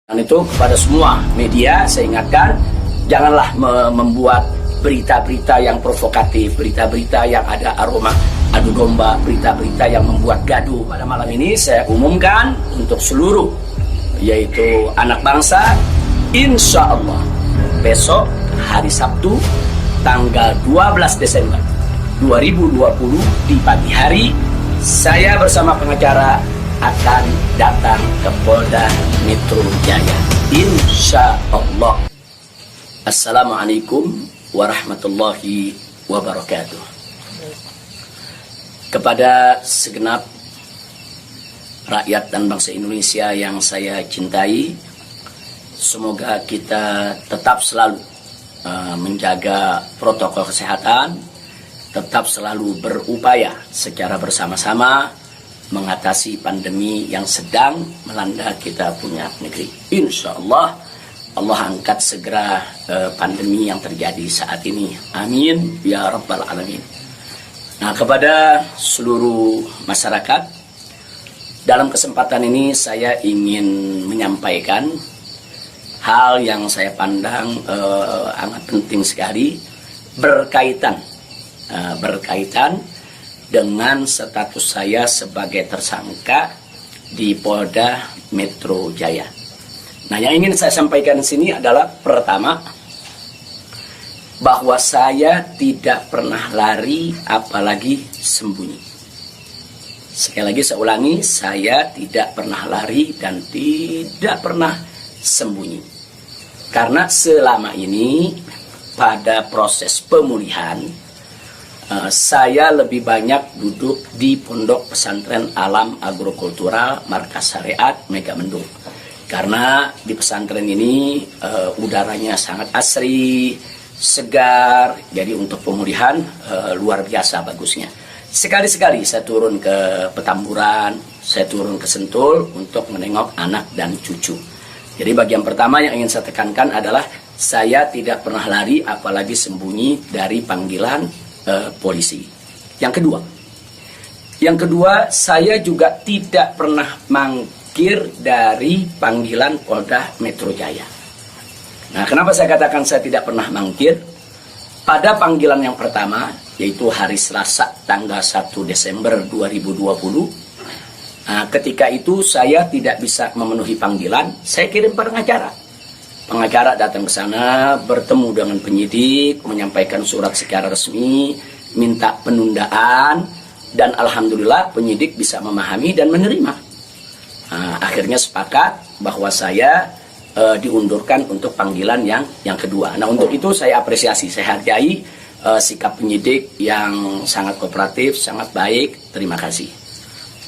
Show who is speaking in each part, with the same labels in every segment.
Speaker 1: Dan itu kepada semua media saya ingatkan, janganlah membuat berita-berita yang provokatif, berita-berita yang ada aroma adu domba, berita-berita yang membuat gaduh. Pada malam ini saya umumkan untuk seluruh, yaitu anak bangsa, insya Allah besok hari Sabtu tanggal 12 Desember 2020 di pagi hari, saya bersama pengacara akan datang ke Polda Metro Jaya, insya Allah. Assalamualaikum warahmatullahi wabarakatuh. Kepada segenap rakyat dan bangsa Indonesia yang saya cintai, semoga kita tetap selalu menjaga protokol kesehatan, tetap selalu berupaya secara bersama-sama mengatasi pandemi yang sedang melanda kita punya negeri. Insya Allah, Allah angkat segera pandemi yang terjadi saat ini. Amin ya rabbal alamin. Nah, kepada seluruh masyarakat, dalam kesempatan ini saya ingin menyampaikan hal yang saya pandang amat penting sekali berkaitan dengan status saya sebagai tersangka di Polda Metro Jaya. Nah, yang ingin saya sampaikan di sini adalah pertama, bahwa saya tidak pernah lari apalagi sembunyi. Sekali lagi saya ulangi, saya tidak pernah lari dan tidak pernah sembunyi. Karena selama ini pada proses pemulihan, saya lebih banyak duduk di Pondok Pesantren Alam Agrokultural Markas Syariat Megamendung. Karena di pesantren ini udaranya sangat asri, segar, jadi untuk pemulihan luar biasa bagusnya. Sekali-sekali saya turun ke Petamburan, saya turun ke Sentul untuk menengok anak dan cucu. Jadi bagian pertama yang ingin saya tekankan adalah saya tidak pernah lari apalagi sembunyi dari panggilan polisi. Yang kedua, saya juga tidak pernah mangkir dari panggilan Polda Metro Jaya. Nah, kenapa saya katakan saya tidak pernah mangkir? Pada panggilan yang pertama, yaitu hari Selasa tanggal 1 Desember 2020, ketika itu saya tidak bisa memenuhi panggilan, saya kirim pengacara. Pengacara datang ke sana, bertemu dengan penyidik, menyampaikan surat secara resmi, minta penundaan, dan alhamdulillah penyidik bisa memahami dan menerima. Akhirnya sepakat bahwa saya diundurkan untuk panggilan yang kedua. Nah, untuk itu saya apresiasi, saya hargai sikap penyidik yang sangat kooperatif, sangat baik, terima kasih.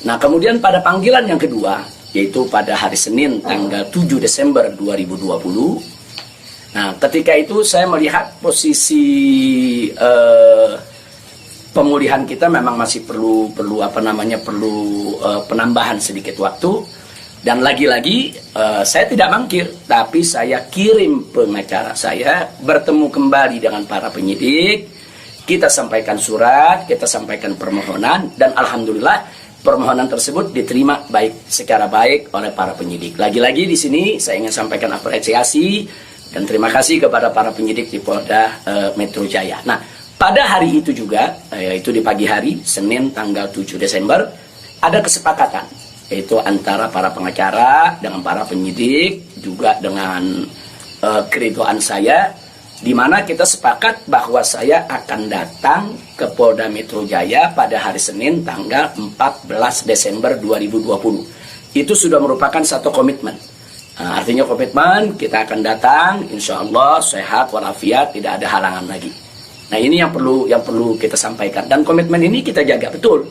Speaker 1: Nah, kemudian pada panggilan yang kedua, yaitu pada hari Senin tanggal 7 Desember 2020. Nah, ketika itu saya melihat posisi pemulihan kita memang masih perlu penambahan sedikit waktu, dan lagi-lagi saya tidak mangkir, tapi saya kirim pengacara saya bertemu kembali dengan para penyidik, kita sampaikan surat, kita sampaikan permohonan, dan alhamdulillah permohonan tersebut diterima secara baik oleh para penyidik. Lagi-lagi di sini saya ingin sampaikan apresiasi dan terima kasih kepada para penyidik di Polda Metro Jaya. Nah, pada hari itu juga, yaitu di pagi hari, Senin tanggal 7 Desember, ada kesepakatan, yaitu antara para pengacara dengan para penyidik, juga dengan keridoan saya, di mana kita sepakat bahwa saya akan datang ke Polda Metro Jaya pada hari Senin tanggal 14 Desember 2020. Itu sudah merupakan satu komitmen. Artinya komitmen kita akan datang, insya Allah sehat walafiat, tidak ada halangan lagi. Nah, ini yang perlu kita sampaikan, dan komitmen ini kita jaga betul.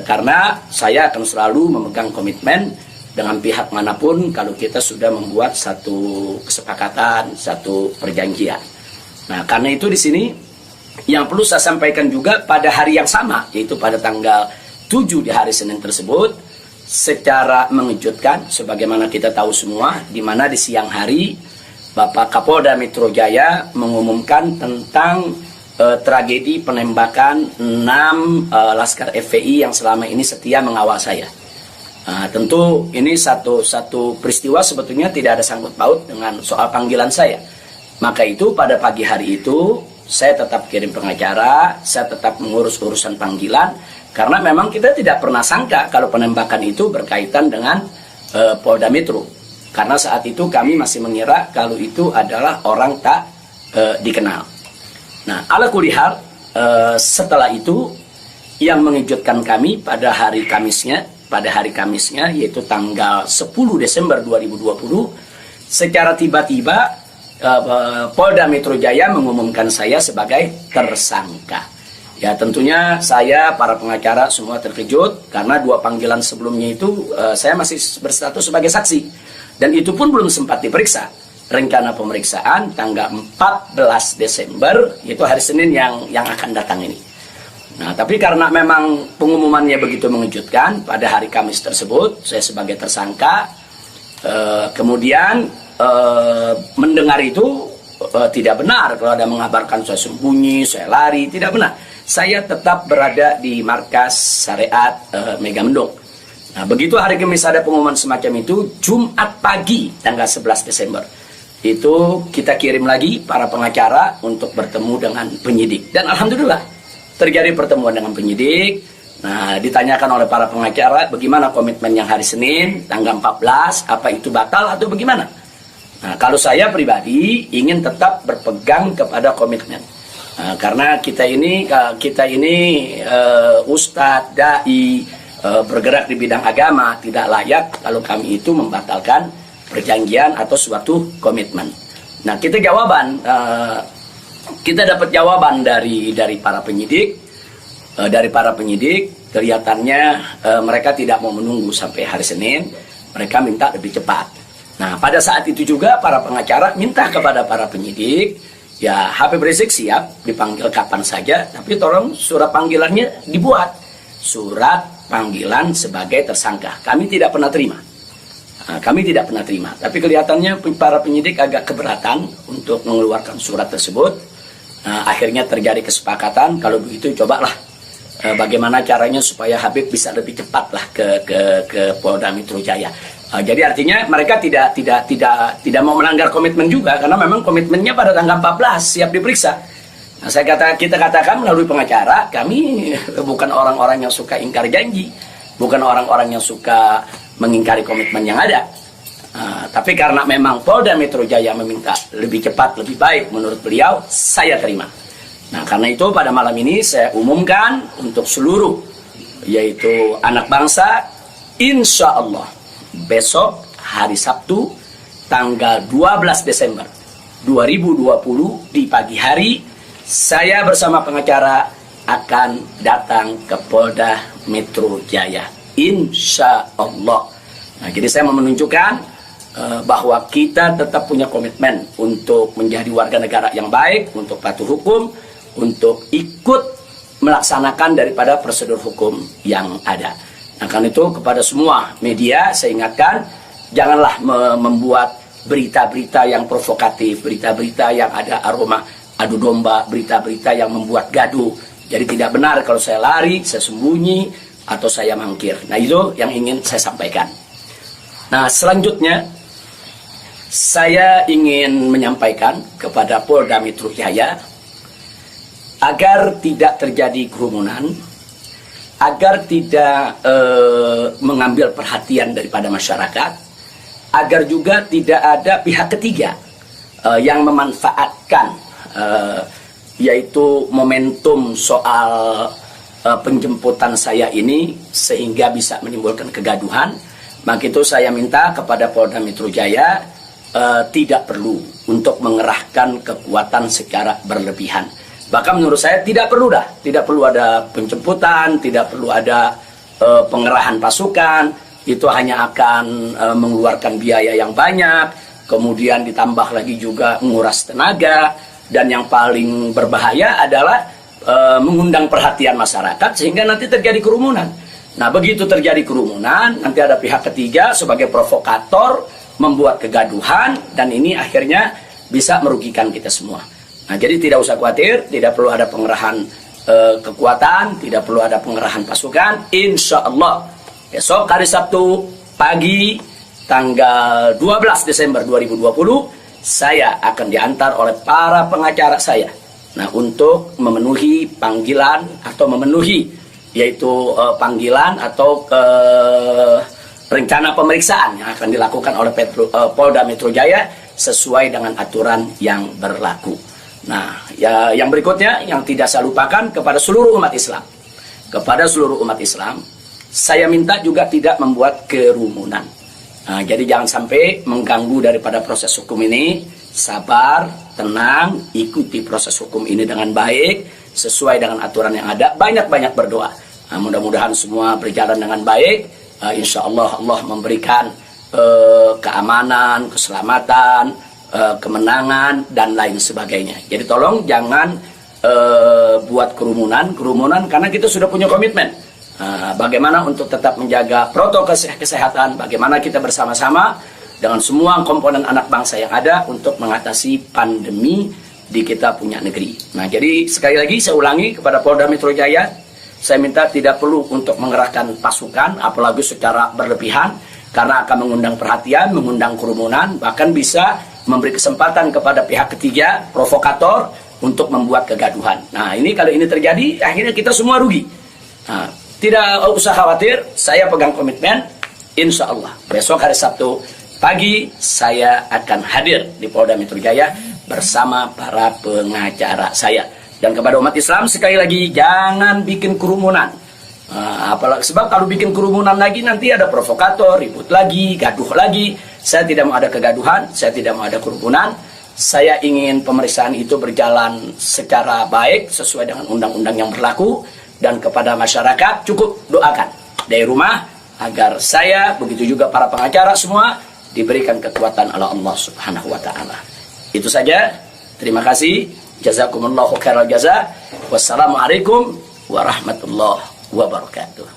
Speaker 1: Karena saya akan selalu memegang komitmen dengan pihak manapun kalau kita sudah membuat satu kesepakatan, satu perjanjian. Nah, karena itu di sini yang perlu saya sampaikan juga pada hari yang sama, yaitu pada tanggal 7 di hari Senin tersebut, secara mengejutkan, sebagaimana kita tahu semua, di mana di siang hari Bapak Kapolda Metro Jaya mengumumkan tentang tragedi penembakan 6 Laskar FPI yang selama ini setia mengawal saya. Tentu ini satu peristiwa sebetulnya tidak ada sangkut paut dengan soal panggilan saya. Maka itu pada pagi hari itu saya tetap kirim pengacara, saya tetap mengurus urusan panggilan, karena memang kita tidak pernah sangka kalau penembakan itu berkaitan dengan Polda Metro. Karena saat itu kami masih mengira kalau itu adalah orang tak dikenal. Nah, ala kulihal, setelah itu yang mengejutkan kami pada hari Kamisnya, yaitu tanggal 10 Desember 2020, secara tiba-tiba Polda Metro Jaya mengumumkan saya sebagai tersangka. Ya, tentunya saya, para pengacara semua terkejut karena 2 panggilan sebelumnya itu saya masih berstatus sebagai saksi, dan itu pun belum sempat diperiksa. Rencana pemeriksaan tanggal 14 Desember, yaitu hari Senin yang akan datang ini. Nah, tapi karena memang pengumumannya begitu mengejutkan, pada hari Kamis tersebut saya sebagai tersangka, kemudian mendengar itu tidak benar kalau ada mengabarkan saya sembunyi, saya lari, tidak benar. Saya tetap berada di markas syariat Megamendung. Nah, begitu hari Kamis ada pengumuman semacam itu, Jumat pagi tanggal 11 Desember itu kita kirim lagi para pengacara untuk bertemu dengan penyidik, dan alhamdulillah terjadi pertemuan dengan penyidik. Nah, ditanyakan oleh para pengacara bagaimana komitmen yang hari Senin tanggal 14, apa itu batal atau bagaimana. Nah, kalau saya pribadi ingin tetap berpegang kepada komitmen. Nah, karena kita ini ustadz, dai, bergerak di bidang agama, tidak layak kalau kami itu membatalkan perjanjian atau suatu komitmen. Nah, kita dapat jawaban dari para penyidik. Kelihatannya mereka tidak mau menunggu sampai hari Senin, mereka minta lebih cepat. Nah, pada saat itu juga para pengacara minta kepada para penyidik, ya Habib Rizik siap dipanggil kapan saja, tapi tolong surat panggilannya dibuat, surat panggilan sebagai tersangka. Kami tidak pernah terima. Tapi kelihatannya para penyidik agak keberatan untuk mengeluarkan surat tersebut. Akhirnya terjadi kesepakatan, kalau begitu cobalah bagaimana caranya supaya Habib bisa lebih cepatlah ke Polda Metro Jaya. Jadi artinya mereka tidak mau melanggar komitmen juga, karena memang komitmennya pada tanggal 14 siap diperiksa. Nah, kita katakan melalui pengacara, kami bukan orang-orang yang suka ingkar janji, bukan orang-orang yang suka mengingkari komitmen yang ada. Tapi karena memang Polda Metro Jaya meminta lebih cepat, lebih baik menurut beliau, saya terima. Nah, karena itu pada malam ini saya umumkan untuk seluruh, yaitu anak bangsa, insya Allah besok hari Sabtu tanggal 12 Desember 2020 di pagi hari, saya bersama pengacara akan datang ke Polda Metro Jaya, insya Allah. Nah, jadi saya mau menunjukkan bahwa kita tetap punya komitmen untuk menjadi warga negara yang baik, untuk patuh hukum, untuk ikut melaksanakan daripada prosedur hukum yang ada. Nah, karena itu kepada semua media saya ingatkan, janganlah membuat berita-berita yang provokatif, berita-berita yang ada aroma adu domba, berita-berita yang membuat gaduh. Jadi tidak benar kalau saya lari, saya sembunyi, atau saya mangkir. Nah, itu yang ingin saya sampaikan. Nah, selanjutnya saya ingin menyampaikan kepada Polda Metro Jaya agar tidak terjadi kerumunan, agar tidak mengambil perhatian daripada masyarakat, agar juga tidak ada pihak ketiga yang memanfaatkan yaitu momentum soal penjemputan saya ini sehingga bisa menimbulkan kegaduhan. Maka itu saya minta kepada Polda Metro Jaya tidak perlu untuk mengerahkan kekuatan secara berlebihan. Bahkan menurut saya tidak perlu ada penjemputan, tidak perlu ada pengerahan pasukan. Itu hanya akan mengeluarkan biaya yang banyak, kemudian ditambah lagi juga menguras tenaga, dan yang paling berbahaya adalah mengundang perhatian masyarakat sehingga nanti terjadi kerumunan. Nah, begitu terjadi kerumunan, nanti ada pihak ketiga sebagai provokator membuat kegaduhan, dan ini akhirnya bisa merugikan kita semua. Nah, jadi tidak usah khawatir, tidak perlu ada pengerahan kekuatan, tidak perlu ada pengerahan pasukan. Insya Allah Besok hari Sabtu pagi tanggal 12 Desember 2020 saya akan diantar oleh para pengacara saya. Nah, untuk memenuhi panggilan atau memenuhi yaitu panggilan atau rencana pemeriksaan yang akan dilakukan oleh Polda Metro Jaya sesuai dengan aturan yang berlaku. Nah, ya, yang berikutnya yang tidak saya lupakan kepada seluruh umat Islam. Kepada seluruh umat Islam, saya minta juga tidak membuat kerumunan. Nah, jadi jangan sampai mengganggu daripada proses hukum ini. Sabar, tenang, ikuti proses hukum ini dengan baik, sesuai dengan aturan yang ada. Banyak-banyak berdoa. Nah, mudah-mudahan semua berjalan dengan baik. Insya Allah Allah memberikan keamanan, keselamatan, kemenangan, dan lain sebagainya. Jadi tolong jangan buat kerumunan karena kita sudah punya komitmen. Bagaimana untuk tetap menjaga protokol kesehatan, bagaimana kita bersama-sama dengan semua komponen anak bangsa yang ada untuk mengatasi pandemi di kita punya negeri. Nah, jadi sekali lagi saya ulangi kepada Polda Metro Jaya, saya minta tidak perlu untuk mengerahkan pasukan, apalagi secara berlebihan, karena akan mengundang perhatian, mengundang kerumunan, bahkan bisa memberi kesempatan kepada pihak ketiga, provokator, untuk membuat kegaduhan. Nah, ini kalau ini terjadi, akhirnya kita semua rugi. Nah, tidak usah khawatir, saya pegang komitmen, insya Allah besok hari Sabtu pagi saya akan hadir di Polda Metro Jaya bersama para pengacara saya. Dan kepada umat Islam sekali lagi, jangan bikin kerumunan. Apalagi sebab kalau bikin kerumunan lagi nanti ada provokator, ribut lagi, gaduh lagi. Saya tidak mau ada kegaduhan, saya tidak mau ada kerumunan. Saya ingin pemeriksaan itu berjalan secara baik sesuai dengan undang-undang yang berlaku. Dan kepada masyarakat cukup doakan dari rumah agar saya, begitu juga para pengacara semua, diberikan kekuatan oleh Allah Subhanahu wa Ta'ala. Itu saja. Terima kasih. Jazakumullahu khairal jaza. Wassalamualaikum warahmatullahi wabarakatuh.